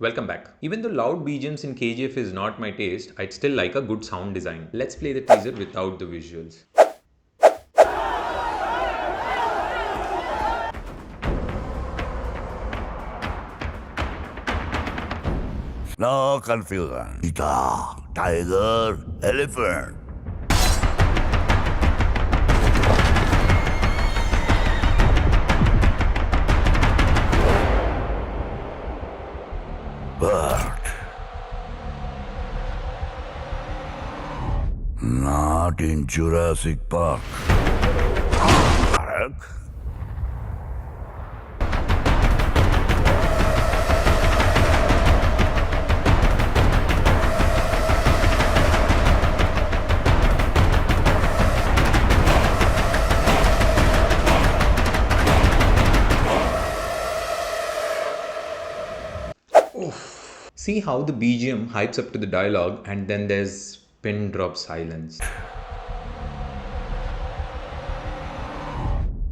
Welcome back. Even though loud BGMs in KGF is not my taste, I'd still like a good sound design. Let's play the teaser without the visuals. No confusion. Cheetah, tiger, elephant. Bird. Not in Jurassic Park. Park? See how the BGM hypes up to the dialogue and then there's pin drop silence.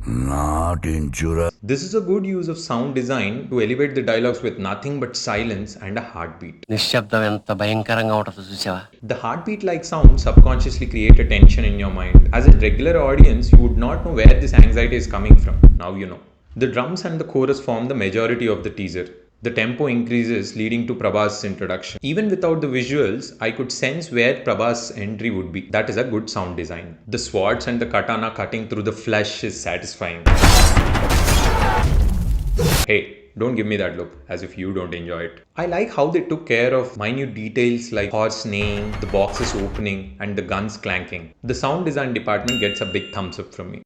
Not in Jurassic. This is a good use of sound design to elevate the dialogues with nothing but silence and a heartbeat. నిశ్శబ్దం ఎంత భయంకరంగా ఉంటుందో చూసావా? The heartbeat like sound subconsciously create a tension in your mind. As a regular audience, you would not know where this anxiety is coming from. Now you know. The drums and the chorus form the majority of the teaser. The tempo increases leading to Prabhas' introduction. Even without the visuals, I could sense where Prabhas' entry would be. That is a good sound design. The swords and the katana cutting through the flesh is satisfying. Hey, don't give me that look as if you don't enjoy it. I like how they took care of minute details like horse neighing, the boxes opening, and the guns clanking. The sound design department gets a big thumbs up from me.